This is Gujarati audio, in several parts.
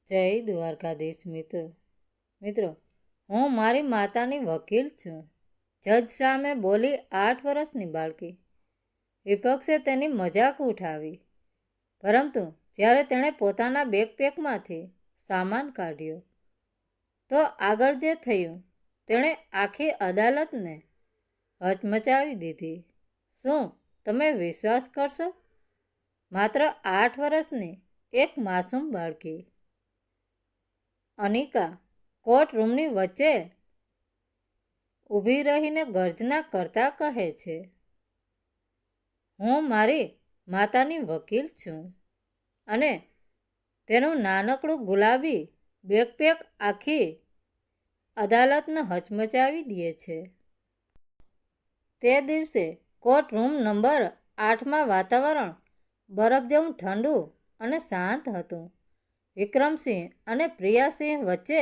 જય દ્વારકાધીશ મિત્રો, હું મારી માતાની વકીલ છું. જજ સામે બોલી 8 વર્ષની બાળકી. વિપક્ષે તેની મજાક ઉઠાવી, પરંતુ જ્યારે તેણે પોતાના બેકપેકમાંથી સામાન કાઢ્યો તો આગળ જે થયું તેણે આખી અદાલતને હચમચાવી દીધી. શું તમે વિશ્વાસ કરશો? માત્ર 8 વર્ષની એક માસૂમ બાળકી અનિકા કોર્ટરૂમની વચ્ચે ઊભી રહીને ગર્જના કરતા કહે છે, હું મારી માતાની વકીલ છું. અને તેનું નાનકડું ગુલાબી બેકપેક આખી અદાલતને હચમચાવી દે છે. તે દિવસે કોર્ટરૂમ નંબર 8માં વાતાવરણ બરફ જેવું ઠંડુ અને શાંત હતું. વિક્રમસિંહ અને પ્રિયાસિંહ વચ્ચે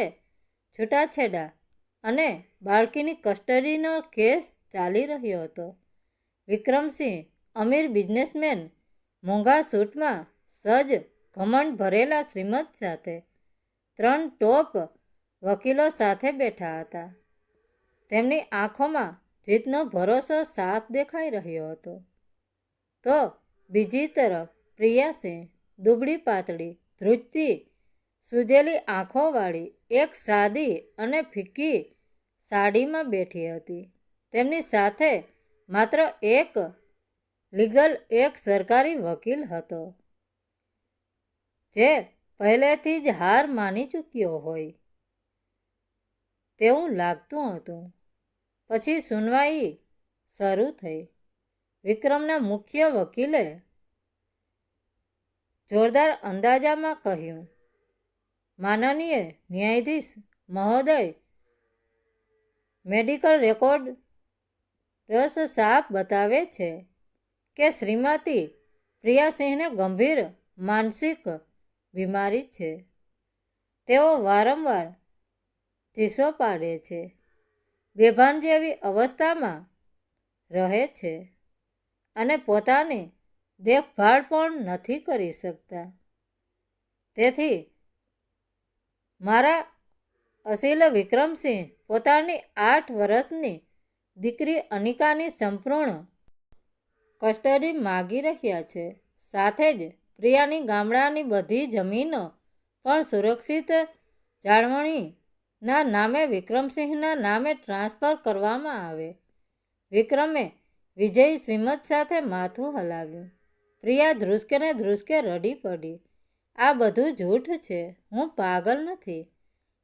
છૂટાછેડા અને બાળકીની કસ્ટડીનો કેસ ચાલી રહ્યો હતો. વિક્રમસિંહ અમીર બિઝનેસમેન, મોંઘા સૂટમાં સજ્જ, ઘમંડ ભરેલા શ્રીમંત સાથે 3 ટોપ વકીલો સાથે બેઠા હતા. તેમની આંખોમાં જીતનો ભરોસો સાફ દેખાઈ રહ્યો હતો. તો બીજી તરફ પ્રિયાસિંહ દુબળી પાતળી, ધ્રુજતી, સૂજેલી આંખોવાળી એક સાદી અને ફીકી સાડીમાં બેઠી હતી. તેમની સાથે માત્ર એક સરકારી વકીલ હતો, જે પહેલેથી જ હાર માની ચૂક્યો હોય તેવું લાગતું હતું. પછી સુનવાઈ શરૂ થઈ. વિક્રમના મુખ્ય વકીલે જોરદાર અંદાજામાં કહ્યું, માનનીય ન્યાયાધીશ મહોદય, મેડિકલ રેકોર્ડ્સ સાફ બતાવે છે કે શ્રીમતી પ્રિયાસિંહને ગંભીર માનસિક બીમારી છે. તેઓ વારંવાર ચીસો પાડે છે, બેભાન જેવી અવસ્થામાં રહે છે અને પોતાની દેખભાળ પણ નથી કરી શકતા. તેથી મારા અસીલ વિક્રમસિંહ પોતાની 8 વર્ષની દીકરી અનિકાની સંપૂર્ણ કસ્ટડી માગી રહ્યા છે. સાથે જ પ્રિયાની ગામડાની બધી જમીનો પણ સુરક્ષિત જાળવણીના નામે વિક્રમસિંહના નામે ટ્રાન્સફર કરવામાં આવે. વિક્રમે વિજયી શ્રીમત સાથે માથું હલાવ્યું. પ્રિયા ધ્રુસકે ને ધ્રુસકે રડી પડી. આ બધું જૂઠ છે. હું પાગલ નથી.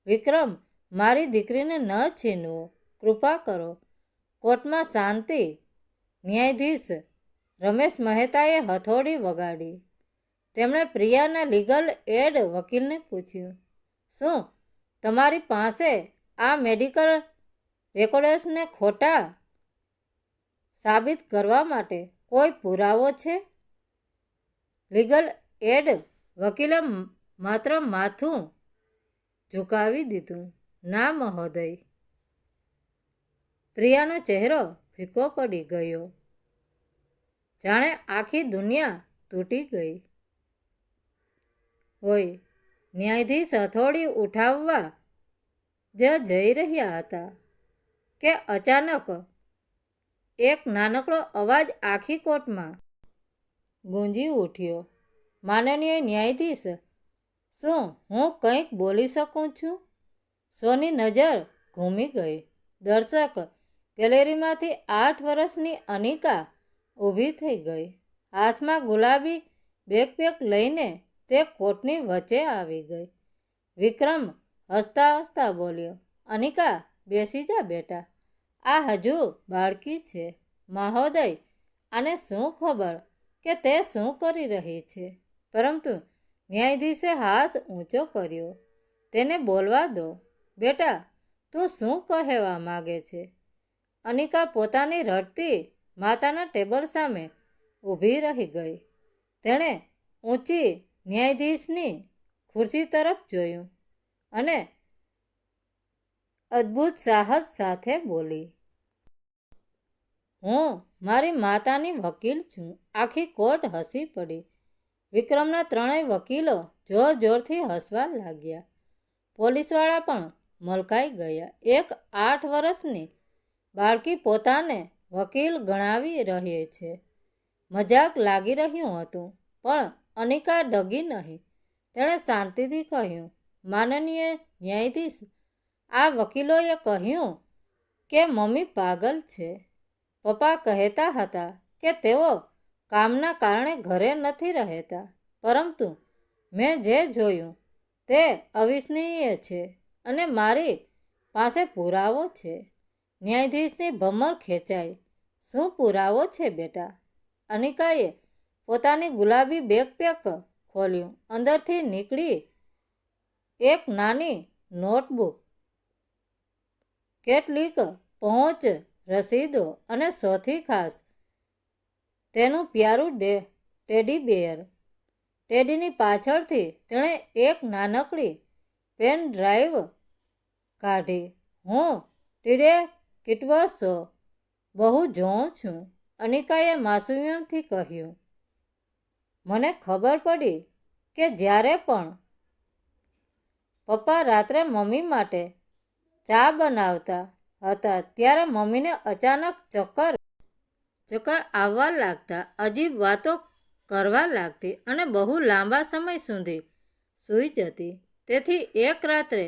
વિક્રમ, મારી દીકરીને ન છીનવો. કૃપા કરો. કોર્ટમાં શાંતિ. ન્યાયાધીશ રમેશ મહેતાએ હથોડી વગાડી. તેમણે પ્રિયાના લીગલ એડ વકીલને પૂછ્યું, શું તમારી પાસે આ મેડિકલ રેકોર્ડ્સને ખોટા સાબિત કરવા માટે કોઈ પુરાવો છે? લીગલ એડ વકીલે માત્ર માથું ઝુકાવી દીધું. ના મહોદય. પ્રિયાનો ચહેરો ફીકો પડી ગયો, જાણે આખી દુનિયા તૂટી ગઈ હોય. ન્યાયાધીશ હથોડી ઉઠાવવા જઈ રહ્યા હતા કે અચાનક એક નાનકડો અવાજ આખી કોર્ટમાં ગુંજી ઉઠ્યો, માનનીય ન્યાયાધીશ, શું હું કંઈક બોલી શકું છું? સૌની નજર ઘૂમી ગઈ. દર્શક ગેલેરીમાંથી 8 વર્ષની અનિકા ઊભી થઈ ગઈ. હાથમાં ગુલાબી બેકપેક લઈને તે કોર્ટની વચ્ચે આવી ગઈ. વિક્રમ હસતા હસતા બોલ્યો, અનિકા, બેસી જા બેટા. આ હજુ બાળકી છે. મહોદય, આને શું ખબર કે તે શું કરી રહી છે? પરંતુ ન્યાયાધીશે હાથ ઊંચો કર્યો. તેને બોલવા દો. બેટા, તું શું કહેવા માગે છે? અનિકા પોતાની રડતી માતાના ટેબલ સામે ઊભી રહી ગઈ. તેણે ઊંચી ન્યાયાધીશની ખુરશી તરફ જોયું અને અદ્ભુત સાહસ સાથે બોલી, હું મારી માતાની વકીલ છું. આખી કોર્ટ હસી પડી. વિક્રમના 3 વકીલો જોર જોરથી હસવા લાગ્યા. પોલીસવાળા પણ મલકાઈ ગયા. એક 8 વર્ષની બાળકી પોતાને વકીલ ગણાવી રહી છે. મજાક લાગી રહ્યું હતું, પણ અનિકા ડગી નહીં. તેણે શાંતિથી કહ્યું, માનનીય ન્યાયાધીશ, આ વકીલોએ કહ્યું કે મમ્મી પાગલ છે. પપ્પા કહેતા હતા કે તેઓ કામના કારણે ઘરે નથી રહેતા, પરંતુ મેં જે જોયું તે અવિશ્વસનીય છે અને મારી પાસે પુરાવો છે. ન્યાયાધીશની ભમર ખેંચાઈ. શું પુરાવો છે બેટા? અનિકાએ પોતાની ગુલાબી બેકપેક ખોલ્યું. અંદરથી નીકળી એક નાની નોટબુક, કેટલીક પહોંચ રસીદો અને સૌથી ખાસ તેનું પ્યારું ટેડી બેર. ટેડીની પાછળથી તેણે એક નાનકડી પેન ડ્રાઈવ કાઢી. હું ટીડે કિટવસ શો બહુ જોઉં છું, અનિકાએ માસૂમિયતથી કહ્યું. મને ખબર પડી કે જ્યારે પણ પપ્પા રાત્રે મમ્મી માટે ચા બનાવતા હતા ત્યારે મમ્મીને અચાનક ચક્કર આવવા લાગતા, અજીબ વાતો કરવા લાગતી અને બહુ લાંબા સમય સુધી સૂઈ જતી. તેથી એક રાત્રે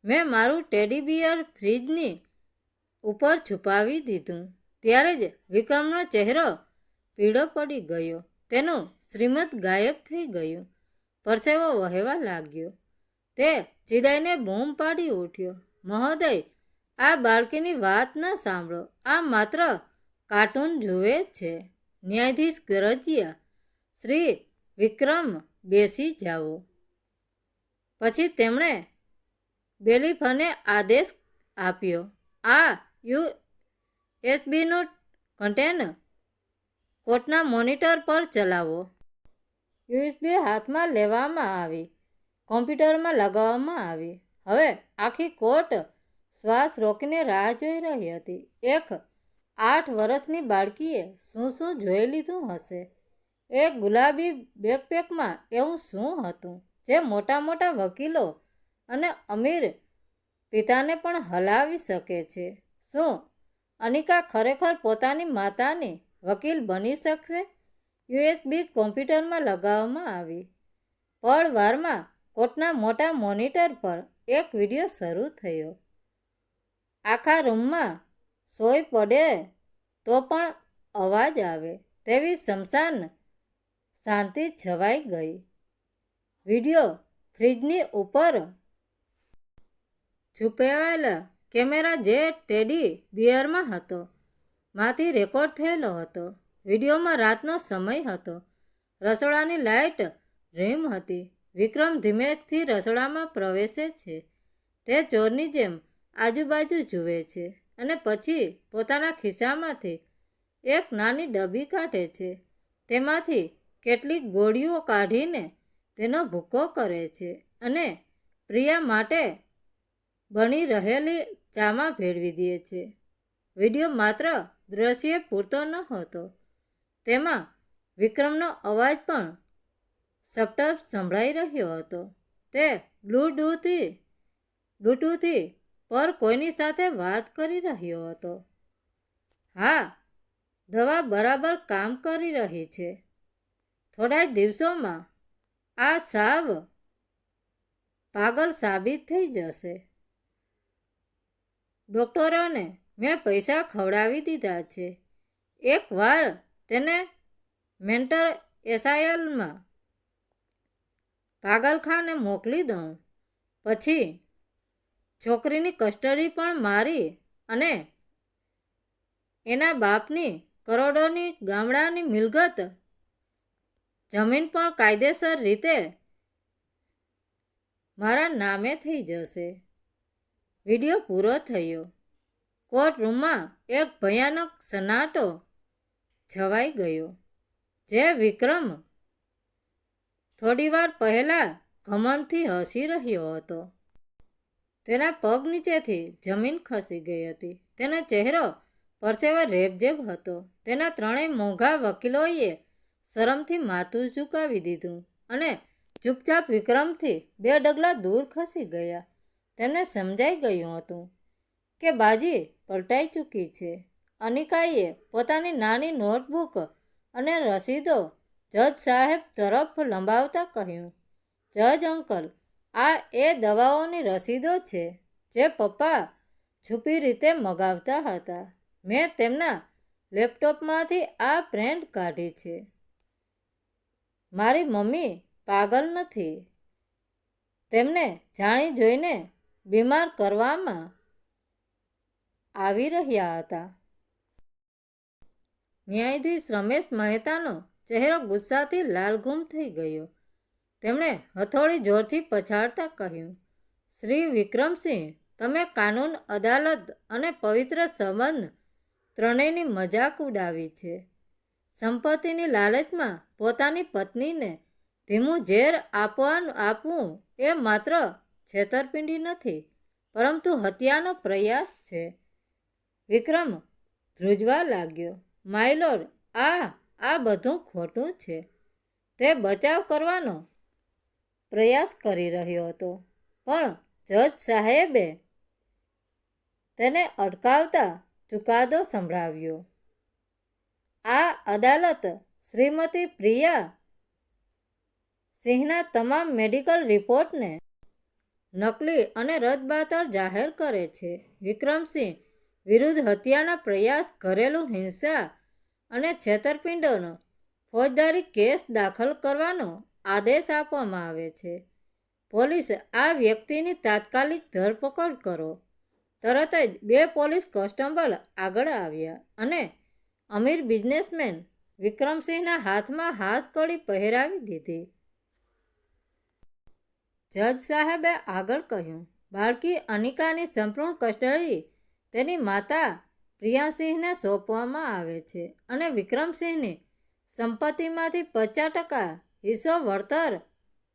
મેં મારું ટેડી બિયર ફ્રીજની ઉપર છુપાવી દીધું. ત્યારે જ વિક્રમનો ચહેરો પીળો પડી ગયો. તેનું શ્રીમત ગાયબ થઈ ગયું. પરસેવો વહેવા લાગ્યો. તે ચીડાઈને બૂમ પાડી ઉઠ્યો, મહોદય, આ બાળકીની વાત ન સાંભળો. આ માત્ર કાર્ટૂન જુએ છે. ન્યાયાધીશ ગરજ્યા. શ્રી વિક્રમ, બેસી જાઓ. પછી તેમણે બેલીફને આદેશ આપ્યો, આ યુએસબીનું કન્ટેન કોર્ટના મોનિટર પર ચલાવો. યુએસબી હાથમાં લેવામાં આવી, કોમ્પ્યુટરમાં લગાવવામાં આવી. હવે આખી કોર્ટ શ્વાસ રોકીને રાહ જોઈ રહી હતી. એક 8 વર્ષની બાળકીએ શું શું જોઈ લીધું હશે? એક ગુલાબી બેકપેકમાં એવું શું હતું જે મોટા મોટા વકીલો અને અમીર પિતાને પણ હલાવી શકે છે? શું અનિકા ખરેખર પોતાની માતાની વકીલ બની શકશે? યુએસબી કોમ્પ્યુટરમાં લગાવવામાં આવી. પળવારમાં કોર્ટના મોટા મોનિટર પર એક વિડિયો શરૂ થયો. આખા રૂમમાં સોય પડે તો પણ અવાજ આવે તેવી સ્મશાન શાંતિ છવાઈ ગઈ. વિડિયો ફ્રીજની ઉપર છુપાયેલા કેમેરા જે ટેડી બિયરમાં હતો માંથી રેકોર્ડ થયેલો હતો. વિડીયોમાં રાતનો સમય હતો. રસોડાની લાઇટ ડ્રીમ હતી. વિક્રમ ધીમેથી રસોડામાં પ્રવેશે છે. તે ચોરની જેમ આજુબાજુ જુએ છે અને પછી પોતાના ખિસ્સામાંથી એક નાની ડબ્બી કાઢે છે. તેમાંથી કેટલીક ગોળીઓ કાઢીને તેનો ભૂકો કરે છે અને પ્રિયા માટે બની રહેલી ચામાં ભેળવી દે છે. વિડીયો માત્ર દ્રશ્ય પૂરતો ન હતો. તેમાં વિક્રમનો અવાજ પણ સતત સંભળાઈ રહ્યો હતો. તે બ્લૂટૂથ પર કોઈની સાથે વાત કરી રહ્યો હતો. હા, દવા બરાબર કામ કરી રહી છે. થોડા જ દિવસોમાં આ સાવ પાગલ સાબિત થઈ જશે. ડોક્ટરોને મેં પૈસા ખવડાવી દીધા છે. એકવાર તેને મેન્ટલ એસાયલમાં પાગલખાને મોકલી દઉં, પછી છોકરીની કસ્ટડી પણ મારી અને એના બાપની કરોડોની ગામડાની મિલકત જમીન પણ કાયદેસર રીતે મારા નામે થઈ જશે. વિડીયો પૂરો થયો. કોર્ટરૂમમાં એક ભયાનક સન્નાટો છવાઈ ગયો. જે વિક્રમ થોડીવાર પહેલાં ઘમંડથી હસી રહ્યો હતો, તેના પગ નીચેથી જમીન ખસી ગઈ હતી. તેનો ચહેરો પરસેવા રેબઝેબ હતો. તેના ત્રણેય મોંઘા વકીલોએ શરમથી માથું ઝુકાવી દીધું અને ચૂપચાપ વિક્રમથી 2 ડગલા દૂર ખસી ગયા. તેમને સમજાઈ ગયું હતું કે બાજી પલટાઈ ચૂકી છે. અનિકાએ પોતાની નાની નોટબુક અને રસીદો જજ સાહેબ તરફ લંબાવતા કહ્યું, જજ અંકલ, આ એ દવાઓની રસીદો છે જે પપ્પા છુપી રીતે મગાવતા હતા. મેં તેમના લેપટોપમાંથી આ પ્રિન્ટ કાઢી છે. મારી મમ્મી પાગલ નથી. તેમને જાણી જોઈને બીમાર કરવામાં આવી રહ્યા હતા. ન્યાયાધીશ રમેશ મહેતાનો ચહેરો ગુસ્સાથી લાલઘૂમ થઈ ગયો. તેમણે હથોડી જોરથી પછાડતા કહ્યું, શ્રી વિક્રમસિંહ, તમે કાનૂન, અદાલત અને પવિત્ર સંબંધ ત્રણેયની મજાક ઉડાવી છે. સંપત્તિની લાલચમાં પોતાની પત્નીને ધીમું ઝેર આપવું એ માત્ર છેતરપિંડી નથી, પરંતુ હત્યાનો પ્રયાસ છે. વિક્રમ ધ્રુજવા લાગ્યો. માયલોડ, આ બધું ખોટું છે. તે બચાવ કરવાનો પ્રયાસ કરી રહ્યો હતો, પણ જજ સાહેબે તેને અટકાવતા ચુકાદો સંભળાવ્યો. આ અદાલત શ્રીમતી પ્રિયા સિંહના તમામ મેડિકલ રિપોર્ટને નકલી અને રદબાતલ જાહેર કરે છે. વિક્રમસિંહ વિરુદ્ધ હત્યાના પ્રયાસ, ઘરેલું હિંસા અને છેતરપિંડીનો ફોજદારી કેસ દાખલ કરવાનો આદેશ આપવામાં આવે છે. પોલીસ, આ વ્યક્તિની તાત્કાલિક ધરપકડ કરો. તરત જ 2 પોલીસ કોન્સ્ટેબલ આગળ આવ્યા અને અમીર બિઝનેસમેન વિક્રમસિંહના હાથમાં હાથકડી પહેરાવી દીધી. જજ સાહેબે આગળ કહ્યું, બાળકી અનિકાની સંપૂર્ણ કસ્ટડી તેની માતા પ્રિયાસિંહને સોંપવામાં આવે છે અને વિક્રમસિંહની સંપત્તિમાંથી 50% હિસ્સો વળતર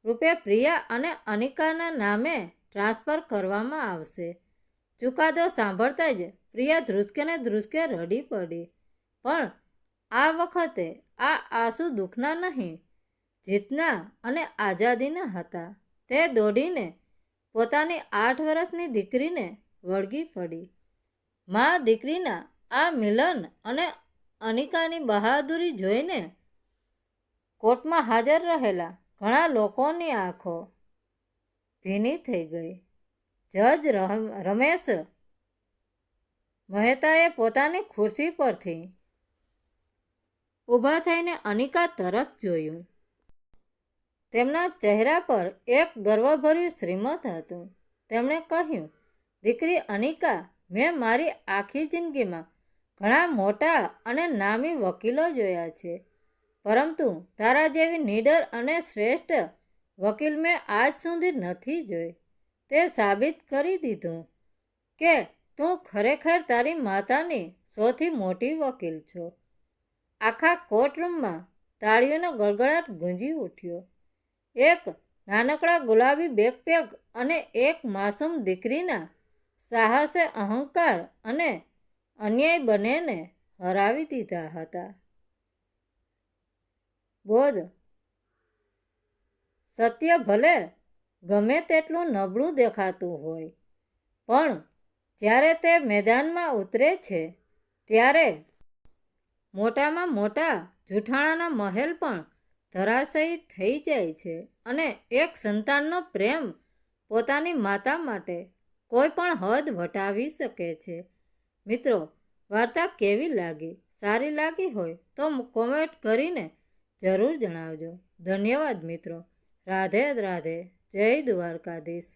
રૂપે પ્રિયા અને અનિકાના નામે ટ્રાન્સફર કરવામાં આવશે. ચુકાદો સાંભળતા જ પ્રિયા ધ્રુસકે રડી પડી. પણ આ વખતે આ આંસુ દુઃખના નહીં, જીતના અને આઝાદીના હતા. તે દોડીને પોતાની 8 વર્ષની દીકરીને વળગી પડી. મા દીકરીના આ મિલન અને અનિકાની બહાદુરી જોઈને કોર્ટમાં હાજર રહેલા ઘણા લોકોની આંખો ભીની થઈ ગઈ. જજ રમેશ મહેતાએ પોતાની ખુરશી પરથી ઊભા થઈને અનિકા તરફ જોયું. તેમના ચહેરા પર એક ગર્વભર્યું શ્રીમત હતું. તેમણે કહ્યું, દીકરી અનિકા, મેં મારી આખી જિંદગીમાં ઘણા મોટા અને નામી વકીલો જોયા છે, પરંતુ તારા જેવી નીડર અને શ્રેષ્ઠ વકીલ મેં આજ સુધી નથી જોઈ. તે સાબિત કરી દીધું કે તું ખરેખર તારી માતાની સૌથી મોટી વકીલ છો. આખા કોર્ટરૂમમાં તાળીઓનો ગળગળાટ ગુંજી ઉઠ્યો. એક નાનકડા ગુલાબી બેકપેક અને એક માસૂમ દીકરીના સાહસે અહંકાર અને અન્યાય બંનેને હરાવી દીધા હતા. બોધ, સત્ય ભલે ગમે તેટલું નબળું દેખાતું હોય, પણ જ્યારે તે મેદાનમાં ઉતરે છે ત્યારે મોટામાં મોટા જૂઠાણાના મહેલ પણ ધરાશયી થઈ જાય છે અને એક સંતાનનો પ્રેમ પોતાની માતા માટે કોઈ પણ હદ વટાવી શકે છે. મિત્રો, વાર્તા કેવી લાગી? સારી લાગી હોય તો કોમેન્ટ કરીને જરૂર જણાવજો. ધન્યવાદ મિત્રો. રાધે રાધે. જય દ્વારકાધીશ.